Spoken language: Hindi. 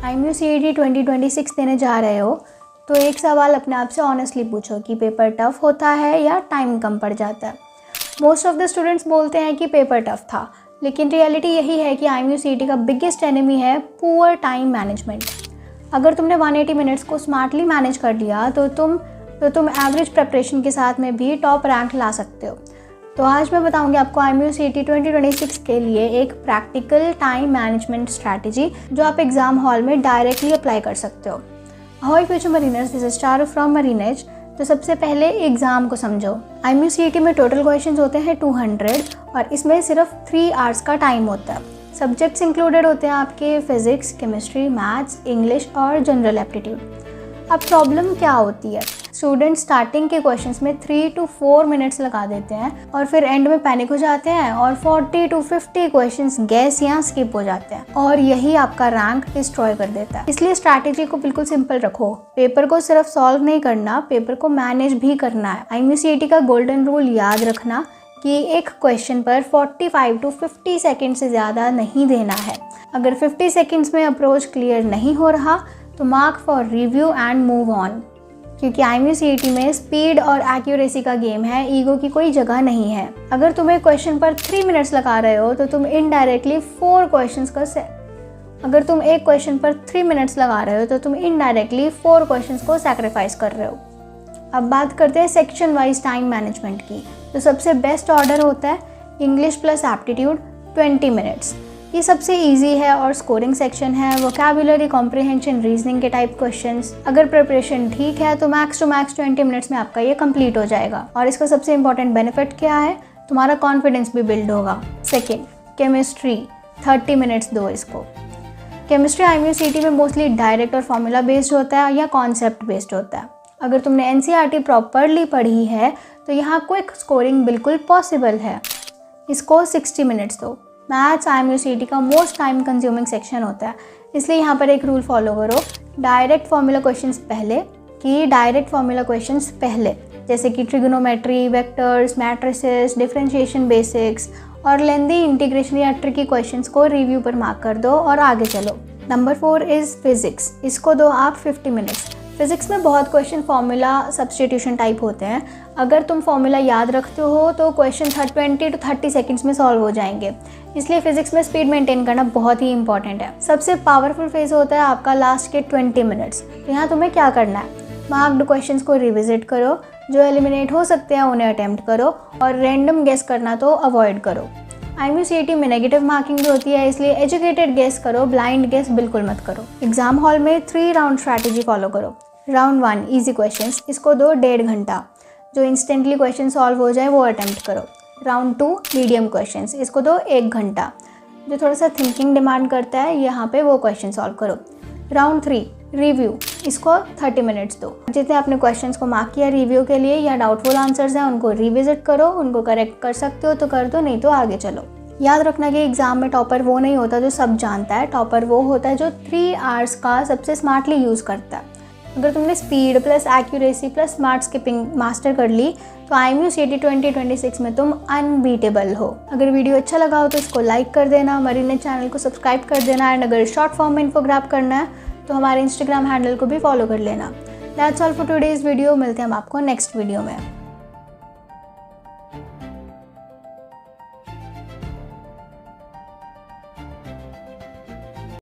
IMUCET 2026 देने जा रहे हो तो एक सवाल अपने आप से ऑनेस्टली पूछो कि पेपर टफ़ होता है या टाइम कम पड़ जाता है। मोस्ट ऑफ द स्टूडेंट्स बोलते हैं कि पेपर टफ़ था, लेकिन रियलिटी यही है कि IMUCET का बिगेस्ट एनिमी है पुअर टाइम मैनेजमेंट। अगर तुमने 180 मिनट्स को स्मार्टली मैनेज कर लिया तो तुम एवरेज प्रिपरेशन के साथ में भी टॉप रैंक ला सकते हो। तो आज मैं बताऊंगी आपको IMUCET 2026 के लिए एक प्रैक्टिकल टाइम मैनेजमेंट स्ट्रैटेजी जो आप एग्ज़ाम हॉल में डायरेक्टली अप्लाई कर सकते हो। Hi future mariners, this is Charu from Marinez. तो सबसे पहले एग्ज़ाम को समझो। IMUCET में टोटल क्वेश्चंस होते हैं 200 और इसमें सिर्फ 3 आवर्स का टाइम होता है। सब्जेक्ट्स इंक्लूडेड होते हैं आपके फिज़िक्स, केमिस्ट्री, मैथ्स, इंग्लिश और जनरल एप्टीट्यूड। अब प्रॉब्लम क्या होती है? स्टूडेंट स्टार्टिंग के क्वेश्चंस में 3 to 4 मिनट्स लगा देते हैं और फिर एंड में पैनिक हो जाते हैं और 40 to 50 क्वेश्चंस गैस या स्किप हो जाते हैं और यही आपका रैंक डिस्ट्रॉय कर देता है। इसलिए स्ट्रैटेजी को बिल्कुल सिंपल रखो। पेपर को सिर्फ सॉल्व नहीं करना, पेपर को मैनेज भी करना है। IMUCET का गोल्डन रूल याद रखना कि एक क्वेश्चन पर 45 to 50 सेकेंड से ज़्यादा नहीं देना है। अगर 50 सेकेंड्स में अप्रोच क्लियर नहीं हो रहा तो mark for review and move on, क्योंकि IMUCET में स्पीड और एक्यूरेसी का गेम है, ईगो की कोई जगह नहीं है। अगर तुम एक क्वेश्चन पर 3 मिनट्स लगा रहे हो तो तुम इनडायरेक्टली 4 क्वेश्चंस को सैक्रिफाइस कर रहे हो। अब बात करते हैं सेक्शन वाइज टाइम मैनेजमेंट की। तो सबसे बेस्ट ऑर्डर होता है इंग्लिश प्लस एप्टीट्यूड 20 मिनट्स। ये सबसे इजी है और स्कोरिंग सेक्शन है। वोकैबुलरी, कॉम्प्रिहेंशन, रीजनिंग के टाइप क्वेश्चंस। अगर प्रिपरेशन ठीक है तो मैक्स टू मैक्स 20 मिनट्स में आपका ये कंप्लीट हो जाएगा। और इसका सबसे इंपॉर्टेंट बेनिफिट क्या है? तुम्हारा कॉन्फिडेंस भी बिल्ड होगा। सेकेंड, केमिस्ट्री 30 मिनट्स दो इसको। केमिस्ट्री IMUCET में मोस्टली डायरेक्ट और फॉर्मूला बेस्ड होता है या कॉन्सेप्ट बेस्ड होता है। अगर तुमने NCERT प्रॉपरली पढ़ी है तो यहाँ क्विक स्कोरिंग बिल्कुल पॉसिबल है। इसको 60 मिनट्स दो। मैथ्स IMUCET का मोस्ट टाइम कंज्यूमिंग सेक्शन होता है, इसलिए यहाँ पर एक रूल फॉलो करो। डायरेक्ट फॉर्मूला क्वेश्चंस पहले, जैसे कि trigonometry, vectors, matrices, differentiation basics और लेंदी इंटीग्रेशन या ट्रिकी क्वेश्चंस को रिव्यू पर मार्क कर दो और आगे चलो। Number 4 is physics. इसको दो आप 50 मिनट्स। फिज़िक्स में बहुत क्वेश्चन फॉर्मूला सब्स्टिट्यूशन टाइप होते हैं। अगर तुम फॉर्मूला याद रखते हो तो क्वेश्चन 20 to 30 सेकेंड्स में सॉल्व हो जाएंगे, इसलिए फिज़िक्स में स्पीड मेंटेन करना बहुत ही इंपॉर्टेंट है। सबसे पावरफुल फेज होता है आपका लास्ट के 20 मिनट्स। तो यहाँ तुम्हें क्या करना है? मार्क्ड क्वेश्चंस को रिविजिट करो, जो एलिमिनेट हो सकते हैं उन्हें अटैम्प्ट करो और रैंडम गेस करना तो अवॉइड करो। IMUCET में नेगेटिव मार्किंग भी होती है, इसलिए एजुकेटेड गेस करो, ब्लाइंड गेस बिल्कुल मत करो। एग्जाम हॉल में 3 राउंड स्ट्रैटेजी फॉलो करो। राउंड 1 इजी क्वेश्चंस, इसको दो 1.5 घंटा। जो इंस्टेंटली क्वेश्चन सॉल्व हो जाए वो अटैम्प्ट करो। राउंड 2 मीडियम क्वेश्चंस, इसको दो 1 घंटा। जो थोड़ा सा थिंकिंग डिमांड करता है यहाँ पे वो क्वेश्चन सॉल्व करो। राउंड 3 रिव्यू, इसको 30 मिनट्स दो। जितने आपने क्वेश्चंस को मार्क किया रिव्यू के लिए या डाउटफुल आंसर्स हैं उनको रिविजिट करो, उनको करेक्ट कर सकते हो तो कर दो, नहीं तो आगे चलो। याद रखना कि एग्जाम में टॉपर वो नहीं होता जो सब जानता है, टॉपर वो होता है जो 3 आवर्स का सबसे स्मार्टली यूज़ करता है। अगर तुमने speed plus accuracy plus smart skipping master कर ली तो IMUCET 2026 में तुम अनबीटेबल हो। अगर वीडियो अच्छा लगा हो तो इसको लाइक कर देना, मरीनेज चैनल को सब्सक्राइब कर देना एंड अगर शॉर्ट फॉर्म में इन्फोग्राफ करना है तो हमारे इंस्टाग्राम हैंडल को भी फॉलो कर लेना। That's all for today's video. मिलते हैं हम आपको नेक्स्ट वीडियो में।